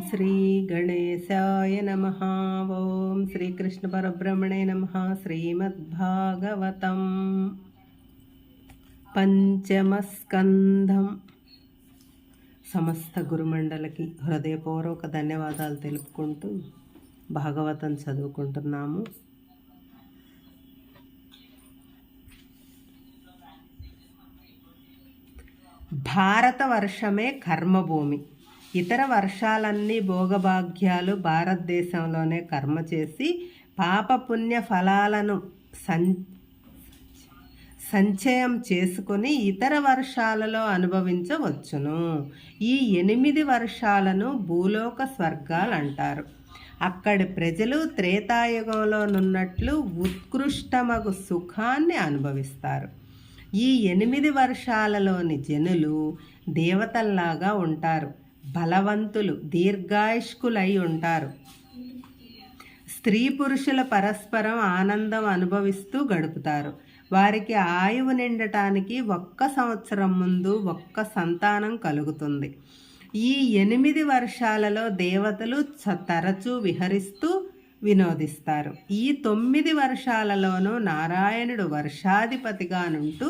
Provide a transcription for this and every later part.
శ్రీ గణేశాయ నమః. ఓం శ్రీకృష్ణ పరబ్రహ్మణే నమః. శ్రీమద్భాగవతం పంచమస్కంధం. సమస్త గురుమండలికి హృదయపూర్వక ధన్యవాదాలు తెలుపుకుంటూ భాగవతం చదువుకుంటున్నాము. భారతవర్షమే కర్మభూమి. ఇతర వర్షాలన్నీ భోగభాగ్యాలు. భారతదేశంలోనే కర్మ చేసి పాపపుణ్య ఫలాలను సంచయం చేసుకుని ఇతర వర్షాలలో అనుభవించవచ్చును. ఈ 8 వర్షాలను భూలోక స్వర్గాలు అంటారు. అక్కడి ప్రజలు త్రేతాయుగంలోనున్నట్లు ఉత్కృష్టమగు సుఖాన్ని అనుభవిస్తారు. ఈ 8 వర్షాలలోని జనులు దేవతల్లాగా ఉంటారు. బలవంతులు, దీర్ఘాయుష్కులై ఉంటారు. స్త్రీ పురుషుల పరస్పరం ఆనందం అనుభవిస్తూ గడుపుతారు. వారికి ఆయువు నిండటానికి 1 సంవత్సరం ముందు 1 సంతానం కలుగుతుంది. ఈ 8 వర్షాలలో దేవతలు తరచూ విహరిస్తూ వినోదిస్తారు. ఈ 9 వర్షాలలోనూ నారాయణుడు వర్షాధిపతిగా నుంటూ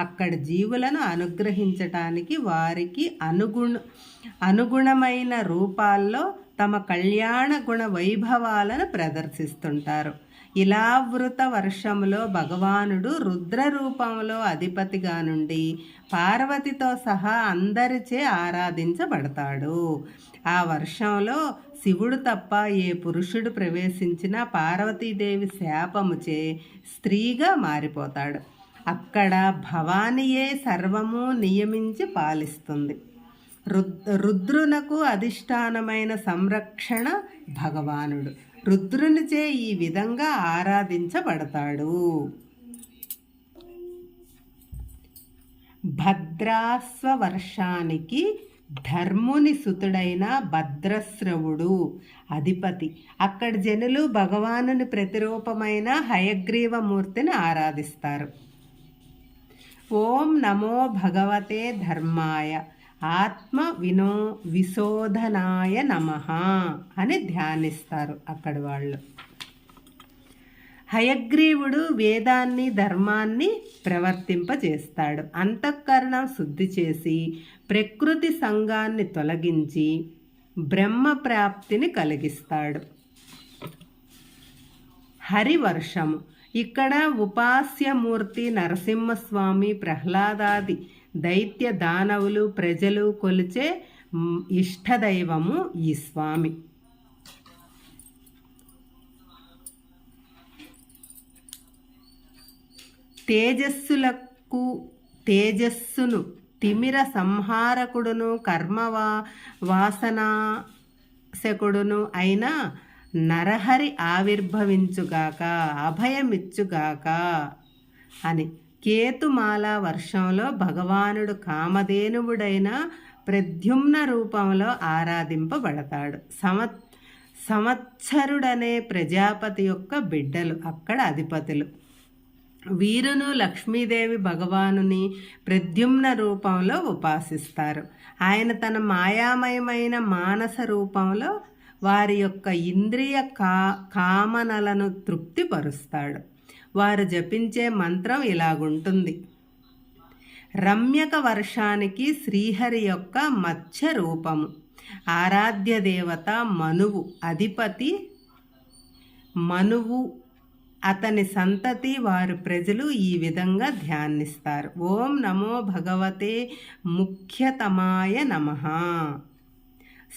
అక్కడి జీవులను అనుగ్రహించటానికి వారికి అనుగుణమైన రూపాల్లో తమ కళ్యాణ గుణ వైభవాలను ప్రదర్శిస్తుంటారు. ఇలావృత వర్షంలో భగవానుడు రుద్ర రూపంలో అధిపతిగా నుండి పార్వతితో సహా అందరిచే ఆరాధించబడతాడు. ఆ వర్షంలో శివుడు తప్ప ఏ పురుషుడు ప్రవేశించినా పార్వతీదేవి శాపముచే స్త్రీగా మారిపోతాడు. అక్కడ భవానియే సర్వము నియమించి పాలిస్తుంది. రుద్రునకు అధిష్టానమైన సంరక్షణ భగవానుడు. రుద్రునిచే ఈ విధంగా ఆరాధించబడతాడు. భద్రాస్వ వర్షానికి ధర్ముని సుతుడైన భద్రశ్రవుడు అధిపతి. అక్కడి జనులు భగవానుని ప్రతిరూపమైన హయగ్రీవమూర్తిని ఆరాధిస్తారు. ఓం నమో భగవతే ధర్మాయ ఆత్మ విశోధనాయ నమః అని ధ్యానిస్తారు అక్కడి వాళ్ళు. హయగ్రీవుడు వేదాన్ని ధర్మాన్ని ప్రవర్తింపజేస్తాడు. అంతఃకరణం శుద్ధి చేసి ప్రకృతి సంగాన్ని తొలగించి బ్రహ్మ ప్రాప్తిని కలిగిస్తాడు. హరివర్షము. ఇక్కడ ఉపాస్యమూర్తి నరసింహస్వామి, ప్రహ్లాదాది దైత్య దానవులు ప్రజలు కొలిచే ఇష్టదైవము ఈ స్వామి. తేజస్సును తిమిర సంహారకుడును వాసనాశకుడును అయిన నరహరి ఆవిర్భవించుగాక, అభయమిచ్చుగాక అని. కేతుమాల వర్షంలో భగవానుడు కామధేనువుడైన ప్రద్యుమ్న రూపంలో ఆరాధింపబడతాడు. సంవత్సరుడనే ప్రజాపతి యొక్క బిడ్డలు అక్కడ అధిపతులు. వీరును లక్ష్మీదేవి భగవానుని ప్రద్యుమ్న రూపంలో ఉపాసిస్తారు. ఆయన తన మాయామయమైన మానస రూపంలో వారి యొక్క ఇంద్రియ కామనలను తృప్తిపరుస్తాడు. వారు జపించే మంత్రం ఇలాగుంటుంది. రమ్యక వర్షానికి శ్రీహరి యొక్క మత్స్య రూపము. ఆరాధ్య దేవత మనువు అధిపతి. మనువు అతని సంతతి వారు ప్రజలు ఈ విధంగా ధ్యానిస్తారు. ఓం నమో భగవతే ముఖ్యతమాయ నమః.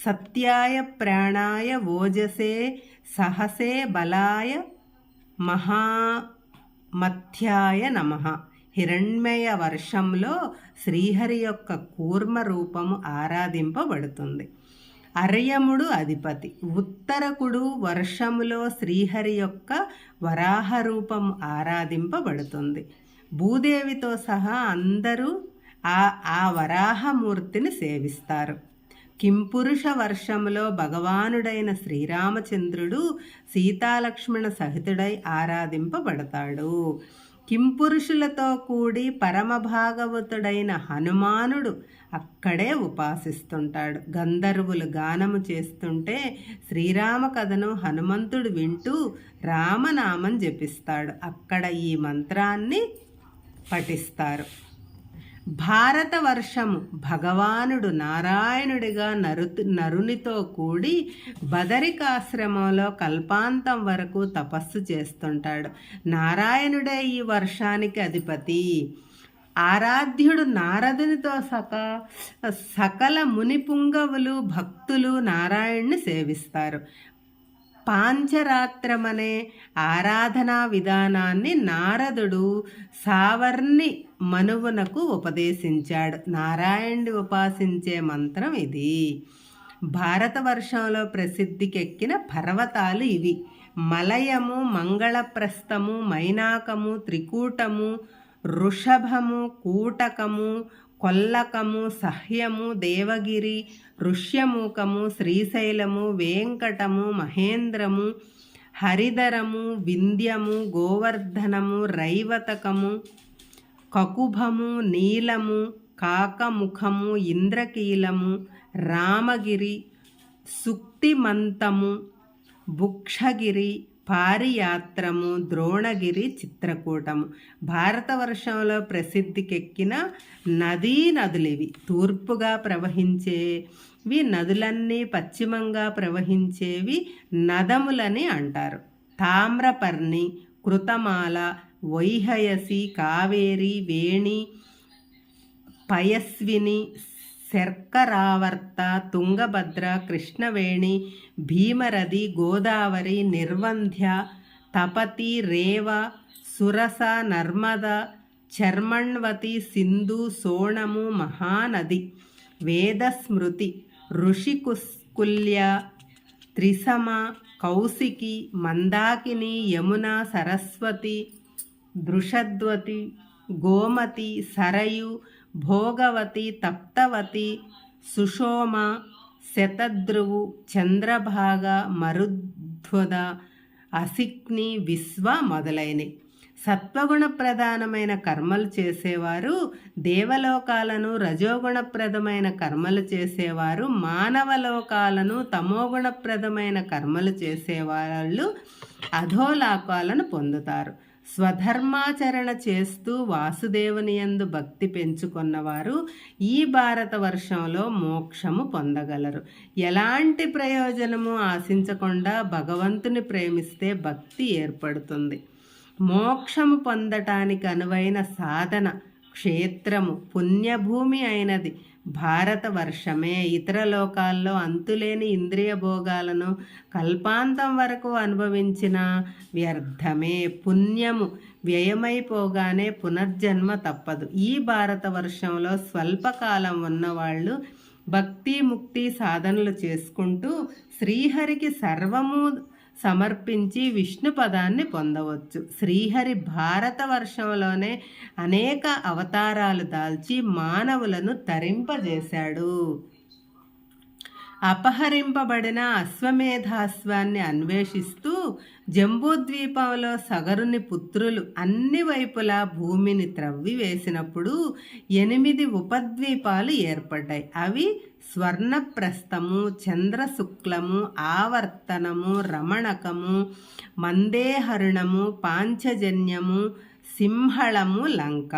సత్యాయ ప్రాణాయ ఓజసే సహసే బలాయ మహామథ్యాయ నమః. హిరణ్మయ వర్షంలో శ్రీహరి యొక్క కూర్మ రూపము ఆరాధింపబడుతుంది. అర్యముడు అధిపతి. ఉత్తరకుడు వర్షములో శ్రీహరి యొక్క వరాహ రూపము ఆరాధింపబడుతుంది. భూదేవితో సహా అందరూ ఆ వరాహమూర్తిని సేవిస్తారు. కింపురుష వర్షములో భగవానుడైన శ్రీరామచంద్రుడు సీతాలక్ష్మణ సహితుడై ఆరాధింపబడతాడు. కింపురుషులతో కూడి పరమభాగవతుడైన హనుమానుడు అక్కడే ఉపాసిస్తుంటాడు. గంధర్వులు గానము చేస్తుంటే శ్రీరామ కథను హనుమంతుడు వింటూ రామనామం జపిస్తాడు. అక్కడ ఈ మంత్రాన్ని పఠిస్తారు. భారతవర్షము భగవానుడు నారాయణుడిగా నరునితో కూడి బదరికాశ్రమంలో కల్పాంతం వరకు తపస్సు చేస్తుంటాడు. నారాయణుడే ఈ వర్షానికి అధిపతి. ఆరాధ్యుడు నారదునితో సకల మునిపుంగవులు భక్తులు నారాయణ్ణి సేవిస్తారు. పాంచరాత్రమనే ఆరాధనా విధానాన్ని నారదుడు సావర్ణి మనువునకు ఉపదేశించాడు. నారాయణుడి ఉపాసించే మంత్రం ఇది. భారతవర్షంలో ప్రసిద్ధికెక్కిన పర్వతాలు ఇవి: మలయము, మంగళప్రస్థము, మైనాకము, త్రికూటము, వృషభము, కూటకము, కొల్లకము, సహ్యము, దేవగిరి, ఋష్యమూకము, శ్రీశైలము, వేంకటము, మహేంద్రము, హరిధరము, వింధ్యము, గోవర్ధనము, రైవతకము, కకుభము, నీలము, కాకముఖము, ఇంద్రకీలము, రామగిరి, సుక్తిమంతము, భుక్షగిరి, పారియాత్రము, ద్రోణగిరి, చిత్రకూటము. భారతవర్షంలో ప్రసిద్ధికెక్కిన నదులివి. తూర్పుగా ప్రవహించేవి నదులన్నీ పశ్చిమంగా ప్రవహించేవి నదములని అంటారు. తామ్రపర్ణి, కృతమాల, వైహయసి, కావేరి, వేణి, పయస్విని, శర్కరావర్త, తుంగభద్ర, కృష్ణవేణి, భీమరథి, గోదావరి, నిర్వంధ్య, తపతి, రేవ, సురస, నర్మద, చర్మణ్వతి, సింధు, సోణము, మహానది, వేదస్మృతి, ఋషికుల్య, త్రిసమ, కౌశికి, మందాకిని, యమున, సరస్వతి, దృషద్వతి, గోమతి, సరయు, భోగవతి, తప్తవతి, సుషోమ, శతద్రువు, చంద్రభాగ, మరుద్వద, అసిక్ని, విశ్వ మొదలైనవి. సత్వగుణ ప్రధానమైన కర్మలు చేసేవారు దేవలోకాలను, రజోగుణప్రదమైన కర్మలు చేసేవారు మానవలోకాలను, తమోగుణప్రదమైన కర్మలు చేసేవాళ్ళు అధోలోకాలను పొందుతారు. స్వధర్మాచరణ చేస్తూ వాసుదేవుని యందు భక్తి పెంచుకున్నవారు ఈ భారతవర్షంలో మోక్షము పొందగలరు. ఎలాంటి ప్రయోజనము ఆశించకుండా భగవంతుని ప్రేమిస్తే భక్తి ఏర్పడుతుంది. మోక్షము పొందటానికి అనువైన సాధన క్షేత్రము, పుణ్యభూమి అయినది భారతవర్షమే. ఇతర లోకాల్లో అంతులేని ఇంద్రియ భోగాలను కల్పాంతం వరకు అనుభవించిన వ్యర్థమే. పుణ్యము వ్యయమైపోగానే పునర్జన్మ తప్పదు. ఈ భారతవర్షంలో స్వల్పకాలం ఉన్నవాళ్ళు భక్తి ముక్తి సాధనలు చేసుకుంటూ శ్రీహరికి సర్వము సమర్పించి విష్ణు పదాన్ని పొందవచ్చు. శ్రీహరి భారతవర్షంలోనే అనేక అవతారాలు దాల్చి మానవులను తరింపజేశాడు. అపహరింపబడిన అశ్వమేధాశ్వాన్ని అన్వేషిస్తూ జంబూద్వీపంలో సగరుని పుత్రులు అన్ని వైపులా భూమిని త్రవ్వి వేసినప్పుడు 8 ఉపద్వీపాలు ఏర్పడ్డాయి. అవి స్వర్ణప్రస్థము, చంద్రశుక్లము, ఆవర్తనము, రమణకము, మందేహరుణము, పాంచజన్యము, సింహళము, లంక.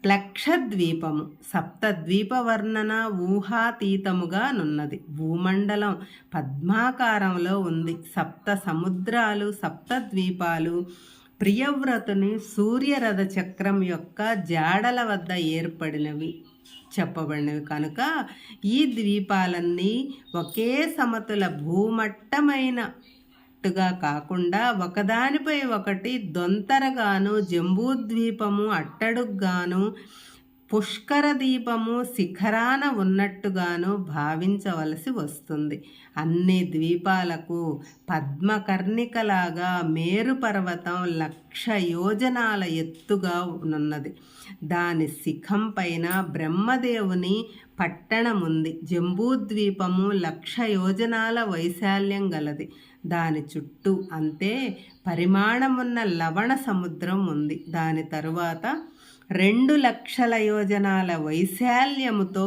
ప్లక్షద్వీపము సప్తద్వీప వర్ణన ఊహాతీతముగా నున్నది. భూమండలం పద్మాకారంలో ఉంది. 7 సముద్రాలు, 7 ద్వీపాలు ప్రియవ్రతుని సూర్యరథ చక్రం యొక్క జాడల వద్ద ఏర్పడినవి చెప్పబడినవి కనుక ఈ ద్వీపాలన్నీ ఒకే సమతుల భూమట్టమైనట్టుగా కాకుండా ఒకదానిపై ఒకటి దొంతరగాను, జంబూద్వీపము అట్టడుగ్గాను, పుష్కర దీపము శిఖరాన ఉన్నట్టుగాను భావించవలసి వస్తుంది. అన్ని ద్వీపాలకు పద్మకర్ణికలాగా మేరు పర్వతం 1,00,000 యోజనాల ఎత్తుగా ఉన్నది. దాని శిఖం పైన బ్రహ్మదేవుని పట్టణముంది. జంబూద్వీపము 1,00,000 యోజనాల వైశాల్యం గలది. దాని చుట్టూ అంతే పరిమాణమున్న లవణ సముద్రం ఉంది. దాని తరువాత 2,00,000 యోజనాల వైశాల్యముతో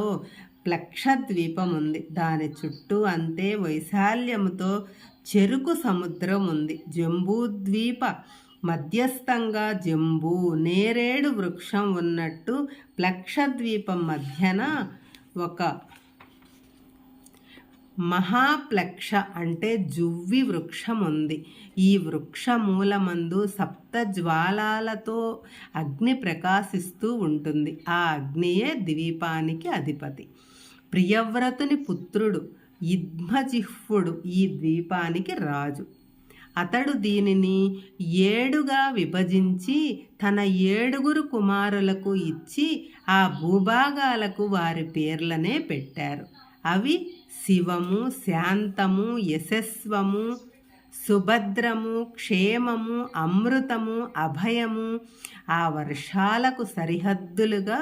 ప్లక్షద్వీపం ఉంది. దాని చుట్టూ అంతే వైశాల్యముతో చెరుకు సముద్రం ఉంది. జంబూద్వీప మధ్యస్థంగా జంబూ నేరేడు వృక్షం ఉన్నట్టు ప్లక్షద్వీపం మధ్యన ఒక మహాప్లక్ష అంటే జువ్వి వృక్షం ఉంది. ఈ వృక్ష మూలమందు 7 జ్వాలాలతో అగ్ని ప్రకాశిస్తూ ఉంటుంది. ఆ అగ్నియే ద్వీపానికి అధిపతి. ప్రియవ్రతుని పుత్రుడు యిద్మజిహ్వుడు ఈ ద్వీపానికి రాజు. అతడు దీనిని 7గా విభజించి తన 7 కుమారులకు ఇచ్చి ఆ భూభాగాలకు వారి పేర్లనే పెట్టారు. అవి శివము, శాంతము, యశస్వము, సుభద్రము, క్షేమము, అమృతము, అభయము. ఆ వర్షాలకు సరిహద్దులుగా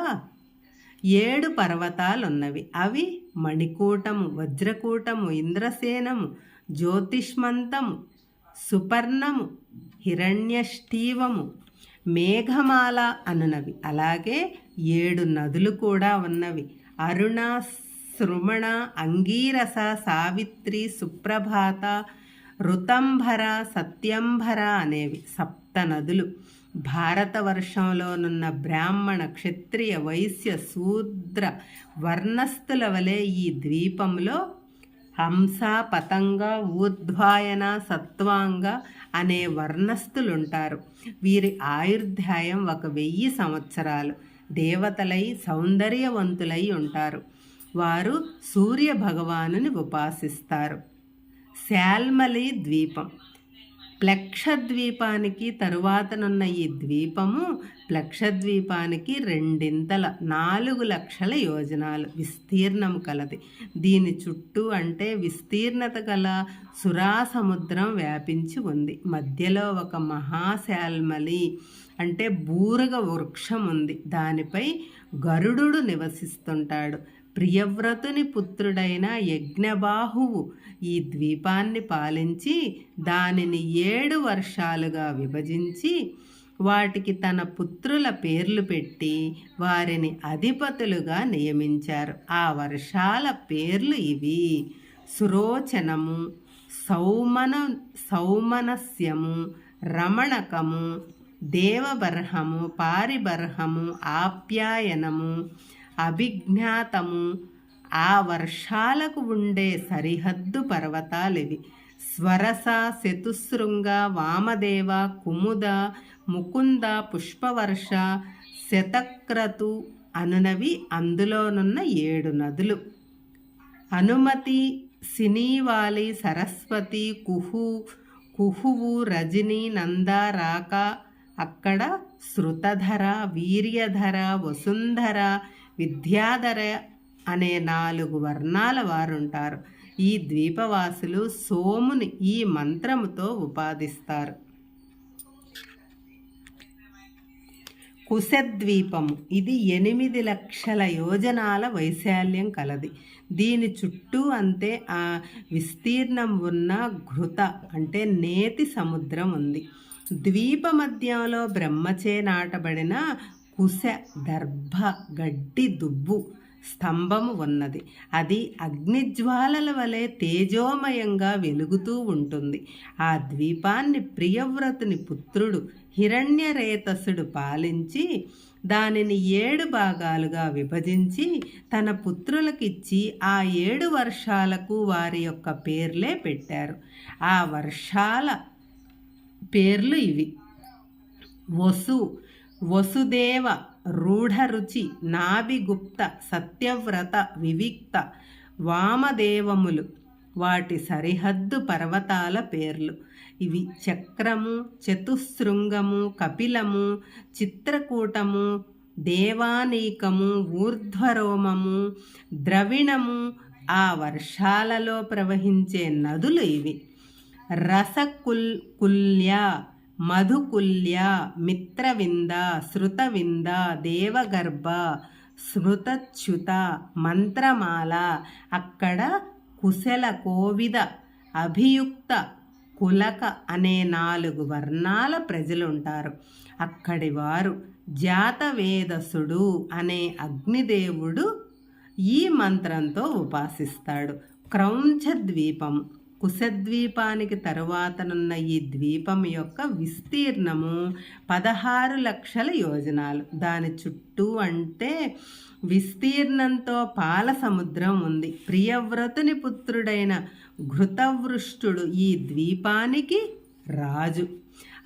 7 పర్వతాలున్నవి. అవి మణికూటము, వజ్రకూటము, ఇంద్రసేనము, జ్యోతిష్మంతము, సుపర్ణము, హిరణ్యష్ఠీవము, మేఘమాల అనునవి. అలాగే 7 నదులు కూడా ఉన్నవి. అరుణ, సృమణ, అంగీరస, సావిత్రి, సుప్రభాత, ఋతంభర, సత్యంభర అనేవి 7 నదులు. భారతవర్షంలోనున్న బ్రాహ్మణ, క్షత్రియ, వైశ్య, శూద్ర వర్ణస్థుల వలె ఈ ద్వీపంలో హంస, పతంగ, ఊర్ధ్వాయన, సత్వాంగ అనే వర్ణస్థులుంటారు. వీరి ఆయుర్దాయం 1000 సంవత్సరాలు. దేవతలై సౌందర్యవంతులై ఉంటారు. వారు సూర్య భగవానుని ఉపాసిస్తారు. శాల్మలి ద్వీపం ప్లక్షద్వీపానికి తరువాతనున్న ఈ ద్వీపము ప్లక్షద్వీపానికి 2 4,00,000 యోజనాలు విస్తీర్ణం కలది. దీని చుట్టూ అంటే విస్తీర్ణత గల సురాసముద్రం వ్యాపించి ఉంది. మధ్యలో ఒక మహాశాల్మలి అంటే బూరగ వృక్షం ఉంది. దానిపై గరుడు నివసిస్తుంటాడు. ప్రియవ్రతుని పుత్రుడైన యజ్ఞబాహువు ఈ ద్వీపాన్ని పాలించి దానిని 7 వర్షాలుగా విభజించి వాటికి తన పుత్రుల పేర్లు పెట్టి వారిని అధిపతులుగా నియమించారు. ఆ వర్షాల పేర్లు ఇవి: సురోచనము, సౌమనస్యము, రమణకము, దేవబర్హము, పారిబర్హము, ఆప్యాయనము, అభిజ్ఞాతము. ఆ వర్షాలకు ఉండే సరిహద్దు పర్వతాలివి: స్వరస, చతుశృంగ, వామదేవ, కుముద, ముకుంద, పుష్పవర్ష, శతక్రతు అనునవి అందులోనున్న 7 నదులు. అనుమతి, సినీవాలి, సరస్వతి, కుహువు, రజని, నంద, రాక, అక్కడ శృతధర, వీర్యధర, వసుంధర, విద్యాధర అనే 4 వర్ణాల వారుంటారు. ఈ ద్వీపవాసులు సోముని ఈ మంత్రముతో ఉపాదిస్తారు. కుశద్వీపము ఇది 8,00,000 యోజనాల వైశాల్యం కలది. దీని చుట్టూ అంతే ఆ విస్తీర్ణం ఉన్న ఘృత అంటే నేతి సముద్రం ఉంది. ద్వీప మధ్యంలో బ్రహ్మచే నాటబడిన కుశ దర్భ గడ్డి దుబ్బు స్తంభము ఉన్నది. అది అగ్నిజ్వాలల వలె తేజోమయంగా వెలుగుతూ ఉంటుంది. ఆ ద్వీపాన్ని ప్రియవ్రతుని పుత్రుడు హిరణ్యరేతసుడు పాలించి దానిని 7 భాగాలుగా విభజించి తన పుత్రులకిచ్చి ఆ 7 వర్షాలకు వారి యొక్క పేర్లే పెట్టారు. ఆ వర్షాల పేర్లు ఇవి: వసుదేవ, రూఢరుచి, నాభిగుప్త, సత్యవ్రత, వివిక్త, వామదేవములు. వాటి సరిహద్దు పర్వతాల పేర్లు ఇవి: చక్రము, చతుశృంగము, కపిలము, చిత్రకూటము, దేవానీకము, ఊర్ధ్వరోమము, ద్రవిణము. ఆ వర్షాలలో ప్రవహించే నదులు ఇవి: రసకుల్య, మధుకుల్య, మిత్రవింద, శృతవింద, దేవగర్భ, స్మృతచ్యుత, మంత్రమాల. అక్కడ కుశల, కోవిద, అభియుక్త, కులక అనే 4 వర్ణాల ప్రజలుంటారు. అక్కడి వారు జాతవేదసుడు అనే అగ్నిదేవుడు ఈ మంత్రంతో ఉపాసిస్తాడు. క్రౌంచ ద్వీపం, కుశద్వీపానికి తరువాతనున్న ఈ ద్వీపం యొక్క విస్తీర్ణము 16 లక్షల యోజనాలు. దాని చుట్టూ అంటే విస్తీర్ణంతో పాల సముద్రం ఉంది. ప్రియవ్రతుని పుత్రుడైన ఘృతవృష్టుడు ఈ ద్వీపానికి రాజు.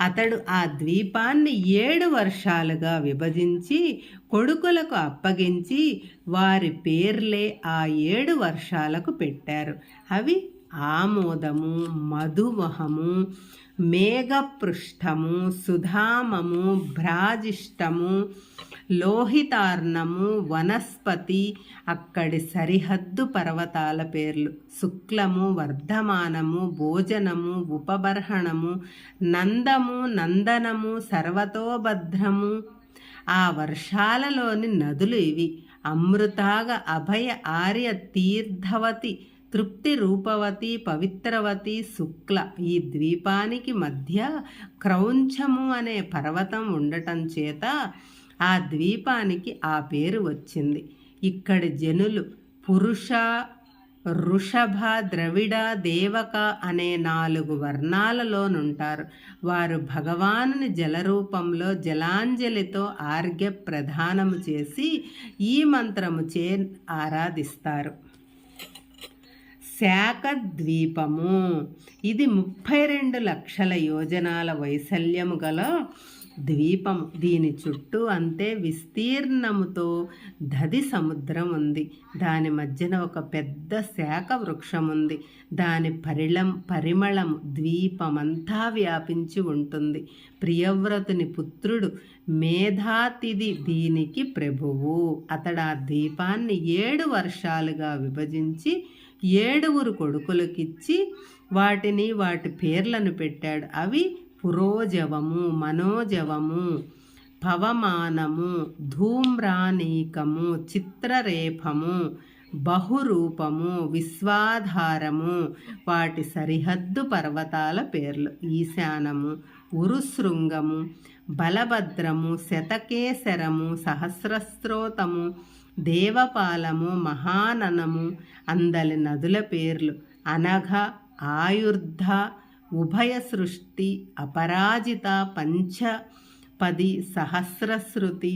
అతడు ఆ ద్వీపాన్ని 7 వర్షాలుగా విభజించి కొడుకులకు అప్పగించి వారి పేర్లే ఆ 7 వర్షాలకు పెట్టారు. అవి ఆమోదము, మధువహము, మేఘపృష్ఠము, సుధామము, భ్రాజిష్టము, లోహితార్ణము, వనస్పతి, అక్కడి సరిహద్దు పర్వతాల పేర్లు, శుక్లము, వర్ధమానము, భోజనము, ఉపబర్హణము, నందము, నందనము, సర్వతోభద్రము. ఆ వర్షాలలోని నదులు ఇవి: అమృతాగ, అభయ, ఆర్య, తీర్థవతి, తృప్తి, రూపవతి, పవిత్రవతి, శుక్ల. ఈ ద్వీపానికి మధ్య క్రౌంచము అనే పర్వతం ఉండటం చేత ఆ ద్వీపానికి ఆ పేరు వచ్చింది. ఇక్కడి జనులు పురుష, వృషభ, ద్రవిడ, దేవక అనే 4 వర్ణాలలోనుంటారు. వారు భగవానుని జలరూపంలో జలాంజలితో ఆర్ఘ్య ప్రదానము చేసి ఈ మంత్రముచే ఆరాధిస్తారు. శాకద్వీపము, ఇది 32 లక్షల యోజనాల వైశాల్యము గల ద్వీపము. దీని చుట్టూ అంతే విస్తీర్ణముతో దధి సముద్రం ఉంది. దాని మధ్యన ఒక పెద్ద శాఖ వృక్షం ఉంది. దాని పరిమళం ద్వీపమంతా వ్యాపించి ఉంటుంది. ప్రియవ్రతుని పుత్రుడు మేధాతిథి దీనికి ప్రభువు. అతడు ఆ ద్వీపాన్ని 7 వర్షాలుగా విభజించి 7 కొడుకులకిచ్చి వాటి పేర్లను పెట్టాడు. అవి పురోజవము, మనోజవము, పవమానము, ధూమ్రానీకము, చిత్రరేఫము, బహురూపము, విశ్వాధారము. వాటి సరిహద్దు పర్వతాల పేర్లు: ఈశానము, ఉరుశృంగము, బలభద్రము, శతకేసరము, సహస్రస్త్రోతము, దేవపాలము, మహాననము. అందలి నదుల పేర్లు: అనఘ, ఆయుర్ధ, ఉభయ సృష్టి, అపరాజిత, పంచపది, సహస్రశ్రుతి,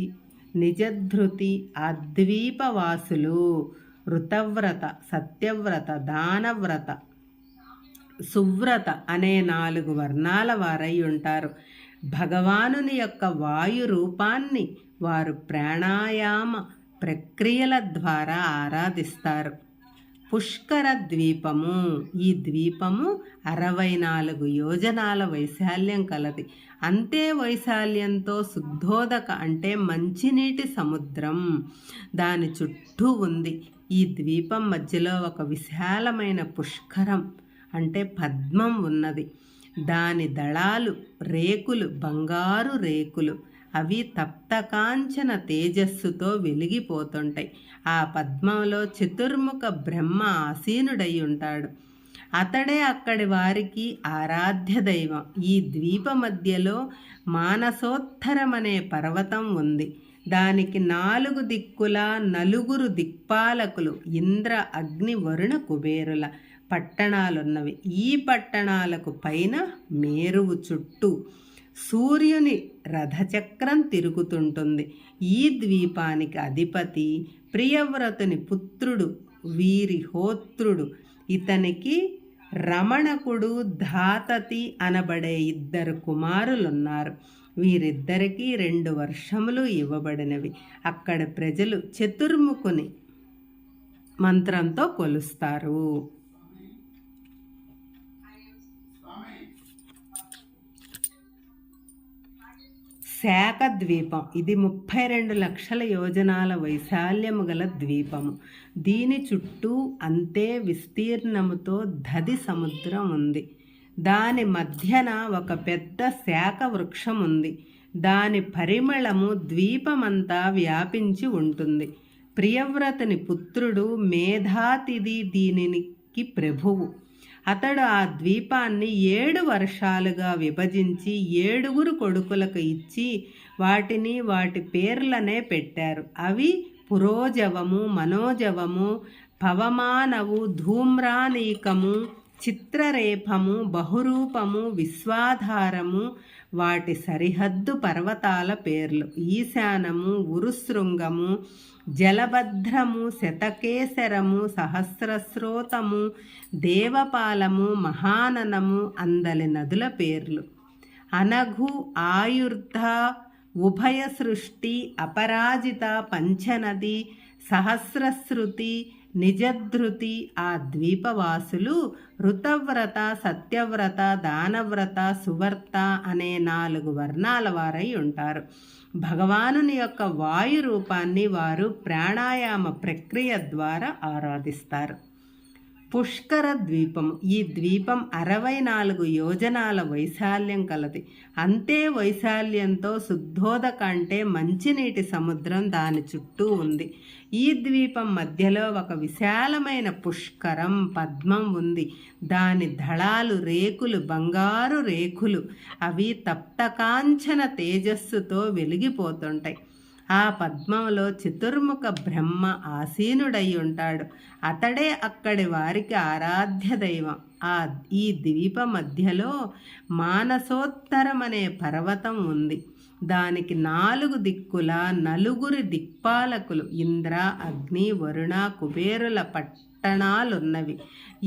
నిజధృతి. అద్వీపవాసులు ఋతవ్రత, సత్యవ్రత, దానవ్రత, సువ్రత అనే 4 వర్ణాల వారై ఉంటారు. భగవానుని యొక్క వాయు రూపాన్ని వారు ప్రాణాయామ ప్రక్రియల ద్వారా ఆరాధిస్తారు. పుష్కర ద్వీపము, ఈ ద్వీపము 64 యోజనాల వైశాల్యం కలది. అంతే వైశాల్యంతో శుద్ధోదక అంటే మంచినీటి సముద్రం దాని చుట్టూ ఉంది. ఈ ద్వీపం మధ్యలో ఒక విశాలమైన పుష్కరం అంటే పద్మం ఉన్నది. దాని దళాలు, రేకులు బంగారు రేకులు. అవి తప్తకాంచన తేజస్సుతో వెలిగిపోతుంటాయి. ఆ పద్మంలో చతుర్ముఖ బ్రహ్మ ఆసీనుడై ఉంటాడు. అతడే అక్కడి వారికి ఆరాధ్య దైవం. ఈ ద్వీప మధ్యలో మానసోత్తరమనే పర్వతం ఉంది. దానికి 4 దిక్కుల 4 దిక్పాలకులు ఇంద్ర, అగ్ని, వరుణ, కుబేరుల పట్టణాలున్నవి. ఈ పట్టణాలకు పైన మేరువు చుట్టూ సూర్యుని రథచక్రం తిరుగుతుంటుంది. ఈ ద్వీపానికి అధిపతి ప్రియవ్రతుని పుత్రుడు వీరిహోత్రుడు. ఇతనికి రమణకుడు, ధాతతి అనబడే 2 కుమారులున్నారు. వీరిద్దరికీ 2 వర్షములు ఇవ్వబడినవి. అక్కడ ప్రజలు చతుర్ముఖుని మంత్రంతో కొలుస్తారు. శాఖ ద్వీపం, ఇది 32 లక్షల యోజనాల వైశాల్యము గల ద్వీపము. దీని చుట్టూ అంతే విస్తీర్ణముతో దధి సముద్రం ఉంది. దాని మధ్యన ఒక పెద్ద శాఖ వృక్షం ఉంది. దాని పరిమళము ద్వీపమంతా వ్యాపించి ఉంటుంది. ప్రియవ్రతుని పుత్రుడు మేధాతిథి దీనికి ప్రభువు. అతడు ఆ ద్వీపాన్ని 7 వర్షాలుగా విభజించి 7 కొడుకులకు ఇచ్చి వాటిని వాటి పేర్లనే పెట్టారు. అవి పురోజవము, మనోజవము, పవమానవు, ధూమ్రానీకము, చిత్రరేఫము, బహురూపము, విశ్వాధారము వాటి సరిహద్దు పర్వతాల పేర్లు. ఈశానము, ఉరుశృంగము, జలభద్రము, శతకేసరము, సహస్రస్రోతము, దేవపాలము, మహాననము అందలి నదుల పేర్లు. అనఘు, ఆయుర్ధ, ఉభయ సృష్టి, అపరాజిత, పంచనది, సహస్రశ్రుతి, నిజధృతి ఆ ద్వీపవాసులు ఋతవ్రత, సత్యవ్రత, దానవ్రత, సువర్త అనే 4 వర్ణాల వారై ఉంటారు. భగవానుని యొక్క వాయు రూపాన్ని వారు ప్రాణాయామ ప్రక్రియ ద్వారా ఆరాధిస్తారు. పుష్కర ద్వీపం. ఈ ద్వీపం 64 యోజనాల వైశాల్యం కలది. అంతే వైశాల్యంతో శుద్ధోదక అంటే మంచినీటి సముద్రం దాని చుట్టూ ఉంది. ఈ ద్వీపం మధ్యలో ఒక విశాలమైన పుష్కరం పద్మం ఉంది. దాని దళాలు రేకులు బంగారు రేకులు. అవి తప్తకాంచన తేజస్సుతో వెలిగిపోతుంటాయి. ఆ పద్మంలో చతుర్ముఖ బ్రహ్మ ఆసీనుడై ఉంటాడు. అతడే అక్కడి వారికి ఆరాధ్య దైవం. ఈ ద్వీప మధ్యలో మానసోత్తరమనే పర్వతం ఉంది. దానికి 4 దిక్కుల 4 దిక్పాలకులు ఇంద్ర, అగ్ని, వరుణ, కుబేరుల పట్టణాలున్నవి.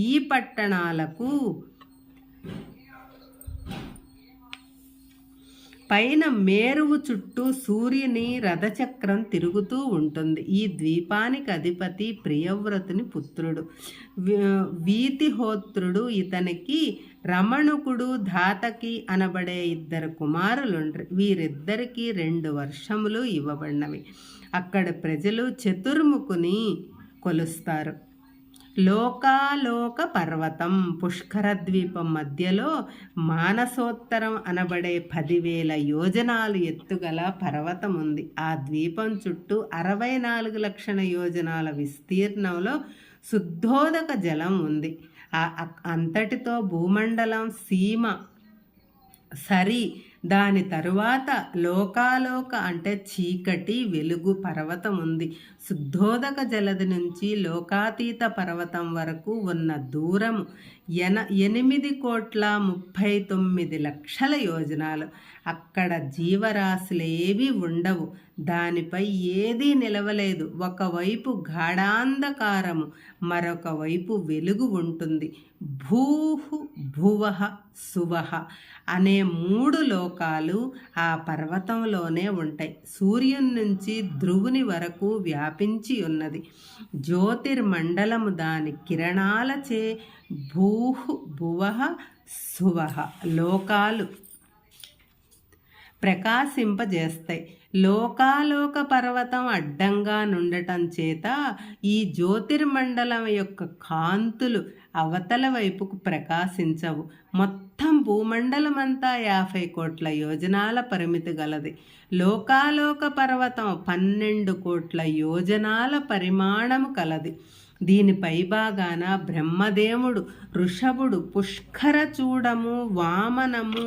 ఈ పట్టణాలకు పైన మేరువు చుట్టూ సూర్యుని రథచక్రం తిరుగుతూ ఉంటుంది. ఈ ద్వీపానికి అధిపతి ప్రియవ్రతుని పుత్రుడు వీతిహోత్రుడు. ఇతనికి రమణుకుడు, ధాతకి అనబడే 2 కుమారులుండ్రు. వీరిద్దరికీ 2 వర్షములు ఇవ్వబడినవి. అక్కడ ప్రజలు చతుర్ముఖుని కొలుస్తారు. లోకాలోక పర్వతం. పుష్కర ద్వీపం మధ్యలో మానసోత్తరం అనబడే 10,000 యోజనాలు ఎత్తుగల పర్వతం ఉంది. ఆ ద్వీపం చుట్టూ 64 లక్షల యోజనాల విస్తీర్ణంలో శుద్ధోదక జలం ఉంది. అంతటితో భూమండలం సీమ సరి. దాని తరువాత లోకాలోక అంటే చీకటి వెలుగు పర్వతం ఉంది. శుద్ధోదక జలది నుంచి లోకాతీత పర్వతం వరకు ఉన్న దూరము 8,39,00,000 యోజనాలు. అక్కడ జీవరాశులేవి ఉండవు. దానిపై ఏదీ నిలవలేదు. ఒకవైపు గాఢాంధకారము, మరొక వైపు వెలుగు ఉంటుంది. భూహు, భువః, సువః అనే 3 లోకాలు ఆ పర్వతంలోనే ఉంటాయి. సూర్యుని నుంచి ధ్రువుని వరకు వ్యాపించి ఉన్నది. జ్యోతిర్మండలము దాని కిరణాలచే భూహు, భువః, సువః లోకాలు ప్రకాశింపజేస్తాయి. లోకాలోక పర్వతం అడ్డంగా నుండటం చేత ఈ జ్యోతిర్మండలం యొక్క కాంతులు అవతల వైపుకు ప్రకాశించవు. మొత్తం భూమండలమంతా 50 కోట్ల యోజనాల పరిమితి గలది. లోకాలోక పర్వతం 12 కోట్ల యోజనాల పరిమాణము కలది. దీని పైభాగాన బ్రహ్మదేవుడు, ఋషభుడు, పుష్కర చూడము, వామనము,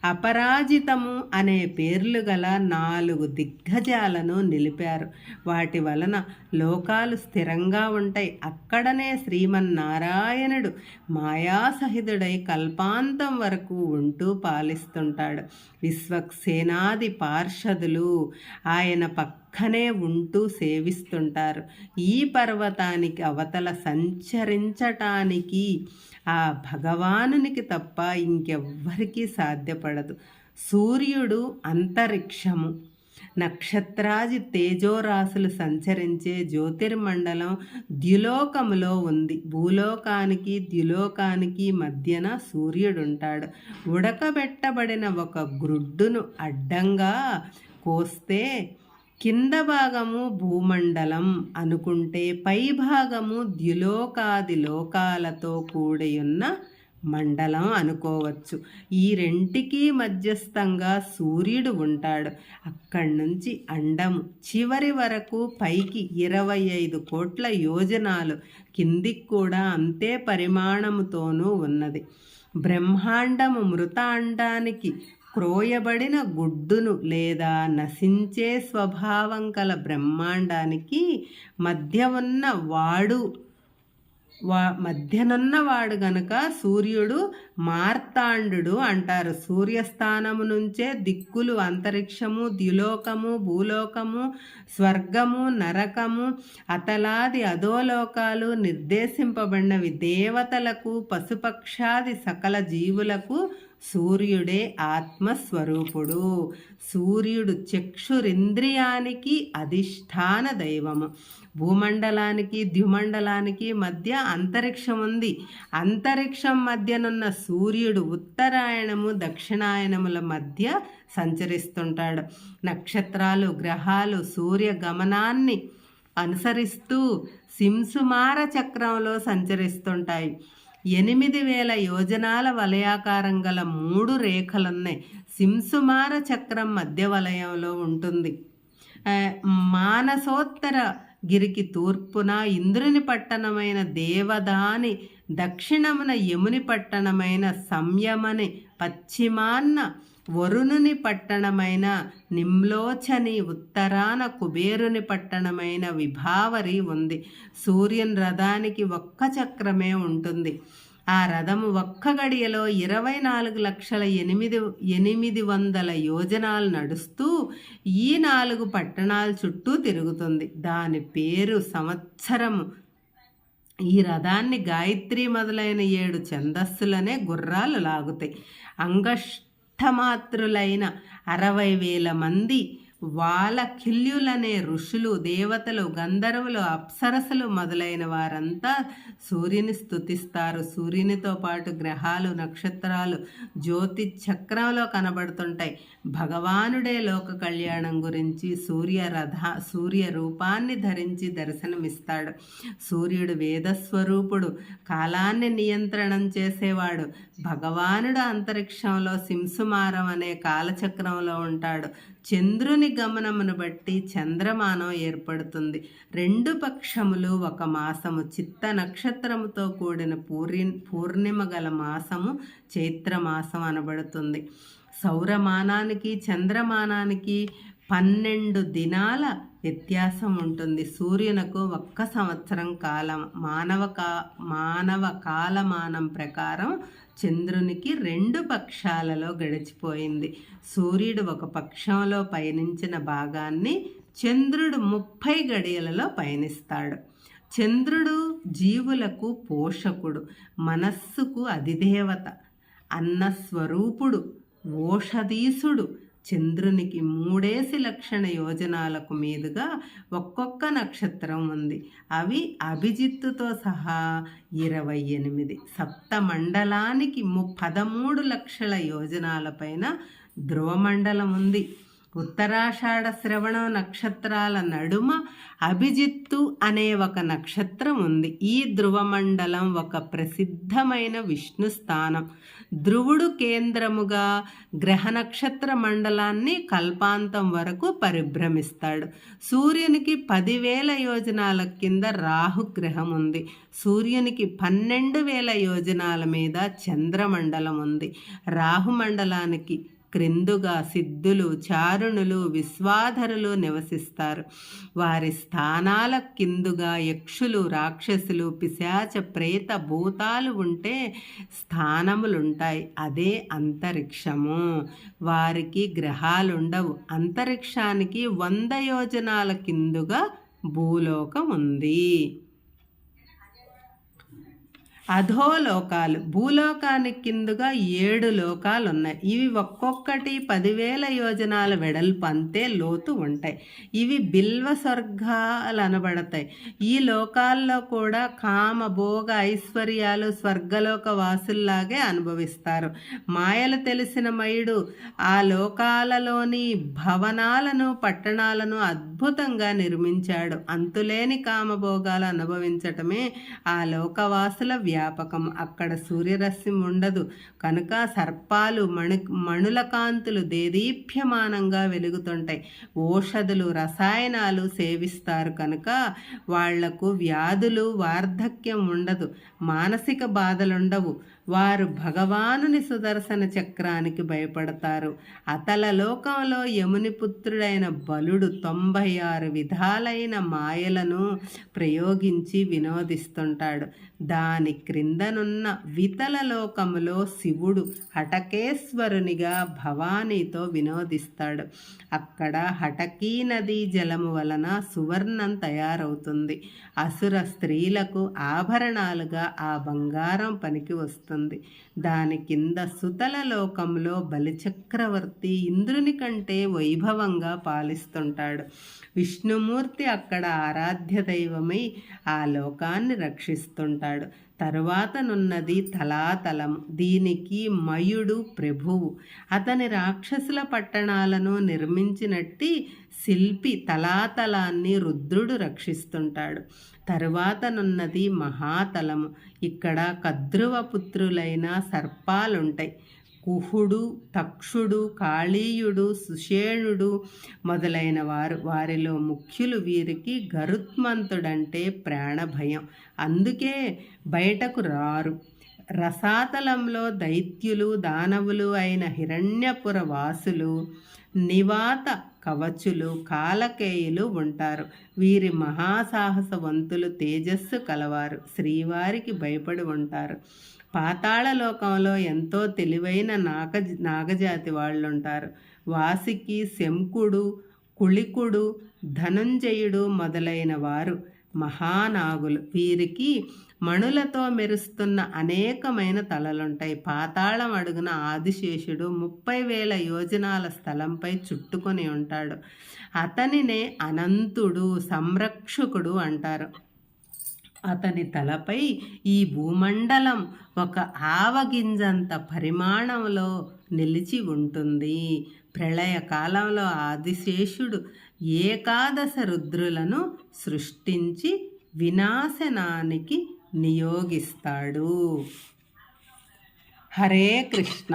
అపరాజితము అనే పేర్లు గల 4 దిగ్గజాలను నిలిపారు. వాటి వలన లోకాలు స్థిరంగా ఉంటాయి. అక్కడనే శ్రీమన్నారాయణుడు మాయాసహితుడై కల్పాంతం వరకు ఉంటూ పాలిస్తుంటాడు. విశ్వక్సేనాది పార్షదులు ఆయన పక్కనే ఉంటూ సేవిస్తుంటారు. ఈ పర్వతానికి అవతల సంచరించటానికి ఆ భగవానునికి తప్ప ఇంకెవ్వరికీ సాధ్యపడదు. సూర్యుడు అంతరిక్షము, నక్షత్రాది తేజోరాశులు సంచరించే జ్యోతిర్మండలం ద్యులోకములో ఉంది. భూలోకానికి ద్యులోకానికి మధ్యన సూర్యుడుంటాడు. ఉడకబెట్టబడిన ఒక గ్రుడ్డును అడ్డంగా కోస్తే కింద భాగము భూమండలం అనుకుంటే పై భాగము ద్యులోకాది లోకాలతో కూడియున్న మండలం అనుకోవచ్చు. ఈ రెంటికి మధ్యస్థంగా సూర్యుడు ఉంటాడు. అక్కడి నుంచి అండము చివరి వరకు పైకి 25 కోట్ల యోజనాలు, కిందికి కూడా అంతే పరిమాణముతోనూ ఉన్నది. బ్రహ్మాండము మృత అండానికి క్రోయబడిన గుడ్డును లేదా నశించే స్వభావం కల బ్రహ్మాండానికి మధ్యనున్నవాడు గనుక సూర్యుడు మార్తాండు అంటారు. సూర్యస్థానము నుంచే దిక్కులు అంతరిక్షము, ద్యులోకము, భూలోకము, స్వర్గము, నరకము, అతలాది అధోలోకాలు నిర్దేశింపబడినవి. దేవతలకు, పశుపక్షాది సకల జీవులకు సూర్యుడే ఆత్మస్వరూపుడు. సూర్యుడు చక్షురింద్రియానికి అధిష్టాన దైవము. భూమండలానికి ద్యుమండలానికి మధ్య అంతరిక్షం ఉంది. అంతరిక్షం మధ్యనున్న సూర్యుడు ఉత్తరాయణము దక్షిణాయనముల మధ్య సంచరిస్తుంటాడు. నక్షత్రాలు, గ్రహాలు సూర్య గమనాన్ని అనుసరిస్తూ సింసుమార చక్రంలో సంచరిస్తుంటాయి. 8,000 యోజనాల వలయాకారం గల 3 రేఖలున్నాయి. సింసుమార చక్రం మధ్య వలయంలో ఉంటుంది. మానసోత్తర గిరికి తూర్పున ఇంద్రుని పట్టణమైన దేవదాని, దక్షిణమున యముని పట్టణమైన సంయమని, పశ్చిమాన్న వరుణుని పట్టణమైన నిమ్లోచని, ఉత్తరాన కుబేరుని పట్టణమైన విభావరి ఉంది. సూర్యుని రథానికి ఒక్క చక్రమే ఉంటుంది. ఆ రథము ఒక్క గడియలో 24,08,800 యోజనాలు నడుస్తూ ఈ 4 పట్టణాల చుట్టూ తిరుగుతుంది. దాని పేరు సంవత్సరము. ఈ రథాన్ని గాయత్రి మొదలైన 7 ఛందస్సులనే గుర్రాలు లాగుతాయి. అంగష్టమాత్రులైన 60,000 మంది వాలకిల్యులనే ఋషులు, దేవతలు, గంధర్వులు, అప్సరసలు మొదలైన వారంతా సూర్యుని స్తుతిస్తారు. సూర్యునితో పాటు గ్రహాలు, నక్షత్రాలు జ్యోతి చక్రంలో కనబడుతుంటాయి. భగవానుడే లోక కళ్యాణం గురించి సూర్య రూపాన్ని ధరించి దర్శనమిస్తాడు. సూర్యుడు వేదస్వరూపుడు, కాలాన్ని నియంత్రణం చేసేవాడు. భగవానుడు అంతరిక్షంలో సింసుమారం అనే కాలచక్రంలో ఉంటాడు. చంద్రుని గమనమును బట్టి చంద్రమానం ఏర్పడుతుంది. 2 పక్షములు 1 మాసము. చిత్త నక్షత్రముతో కూడిన పూర్ణిమ గల మాసము చైత్రమాసం అనబడుతుంది. సౌరమానానికి చంద్రమానానికి 12 దినాల వ్యత్యాసం ఉంటుంది. సూర్యునకు 1 సంవత్సరం కాలం. మానవ కాలమానం ప్రకారం చంద్రునికి 2 పక్షాలలో గడిచిపోయింది. సూర్యుడు 1 పక్షంలో పయనించిన భాగాన్ని చంద్రుడు 30 గడియలలో పయనిస్తాడు. చంద్రుడు జీవులకు పోషకుడు, మనస్సుకు అధిదేవత, అన్నస్వరూపుడు, ఓషధీసుడు. చంద్రునికి 3 లక్షణ యోజనాలకు మీదుగా ఒక్కొక్క నక్షత్రం ఉంది. అవి అభిజిత్తుతో సహా 28. సప్తమండలానికి 13 లక్షల యోజనాల పైన ధ్రువమండలం ఉంది. ఉత్తరాషాఢ శ్రవణ నక్షత్రాల నడుమ అభిజిత్తు అనే 1 నక్షత్రం ఉంది. ఈ ధ్రువమండలం ఒక ప్రసిద్ధమైన విష్ణు స్థానం. ధ్రువుడు కేంద్రముగా గ్రహ నక్షత్ర మండలాన్ని కల్పాంతం వరకు పరిభ్రమిస్తాడు. సూర్యునికి 10,000 యోజనాల కింద రాహుగ్రహం ఉంది. సూర్యునికి 12,000 యోజనాల మీద చంద్రమండలం ఉంది. రాహుమండలానికి క్రిందుగా సిద్ధులు, చారుణులు, విశ్వాధరులు నివసిస్తారు. వారి స్థానాల కిందుగా యక్షులు, రాక్షసులు, పిశాచ, ప్రేత, భూతాలు ఉంటే స్థానములుంటాయి. అదే అంతరిక్షము. వారికి గ్రహాలుండవు. అంతరిక్షానికి 100 యోజనాల కిందుగా భూలోకం ఉంది. అధోలోకాలు. భూలోకానికి కిందుగా 7 లోకాలు ఉన్నాయి. ఇవి ఒక్కొక్కటి 10,000 యోజనాల వెడల్పు అంతే లోతు ఉంటాయి. ఇవి బిల్వ స్వర్గాలు అనబడతాయి. ఈ లోకాల్లో కూడా కామ, భోగ, ఐశ్వర్యాలు స్వర్గలోక వాసుల్లాగే అనుభవిస్తారు. మాయలు తెలిసిన మయుడు ఆ లోకాలలోని భవనాలను, పట్టణాలను అద్భుతంగా నిర్మించాడు. అంతులేని కామభోగాలు అనుభవించటమే ఆ లోకవాసుల వ్యాపకం. అక్కడ సూర్యరశ్మి ఉండదు కనుక సర్పాలు మణుల కాంతులు దేదీప్యమానంగా వెలుగుతుంటాయి. ఓషధులు రసాయనాలు సేవిస్తారు కనుక వాళ్లకు వ్యాధులు వార్ధక్యం ఉండదు, మానసిక బాధలుండవు. వారు భగవానుని సుదర్శన చక్రానికి భయపడతారు. అతల లోకంలో యముని పుత్రుడైన బలుడు 96 విధాలైన మాయలను ప్రయోగించి వినోదిస్తుంటాడు. దాని క్రిందనున్న వితల లోకములో శివుడు హటకేశ్వరునిగా భవానీతో వినోదిస్తాడు. అక్కడ హటకీ నదీ జలము వలన సువర్ణం తయారవుతుంది. అసుర స్త్రీలకు ఆభరణాలుగా ఆ బంగారం పనికి వస్తుంది. దాని కింద సుతల లోకంలో బలిచక్రవర్తి ఇంద్రుని కంటే వైభవంగా పాలిస్తుంటాడు. విష్ణుమూర్తి అక్కడ ఆరాధ్య దైవమై ఆ లోకాన్ని రక్షిస్తుంటాడు. తరువాతనున్నది తలాతలము. దీనికి మయుడు ప్రభువు. అతని రాక్షసుల పట్టణాలను నిర్మించినట్టి శిల్పి తలాతలాన్ని రుద్రుడు రక్షిస్తుంటాడు. తరువాతనున్నది మహాతలము. ఇక్కడ కద్రువపుత్రులైన సర్పాలుంటాయి. కుహుడు, తక్షుడు, కాళీయుడు, సుషేణుడు మొదలైన వారిలో ముఖ్యులు. వీరికి గరుత్మంతుడంటే ప్రాణభయం, అందుకే బయటకు రారు. రసాతలంలో దైత్యులు, దానవులు అయిన హిరణ్యపుర వాసులు, నివాత కవచులు, కాలకేయులు ఉంటారు. వీరి మహాసాహసవంతులు, తేజస్సు కలవారు, శ్రీవారికి భయపడి ఉంటారు. పాతాళలోకంలో ఎంతో తెలివైన నాగజాతి వాళ్ళు ఉంటారు. వాసికి, శంకుడు, కుళికుడు, ధనుంజయుడు మొదలైన వారు మహానాగులు. వీరికి మణులతో మెరుస్తున్న అనేకమైన తలలుంటాయి. పాతాళం అడుగున ఆదిశేషుడు 30,000 యోజనాల స్థలంపై చుట్టుకొని ఉంటాడు. అతనినే అనంతుడు, సంరక్షకుడు అంటారు. అతని తలపై ఈ భూమండలం ఒక ఆవగింజంత పరిమాణంలో నిలిచి ఉంటుంది. ప్రళయకాలంలో ఆదిశేషుడు ఏకాదశ రుద్రులను సృష్టించి వినాశనానికి నియోగిస్తాడు. హరే కృష్ణ.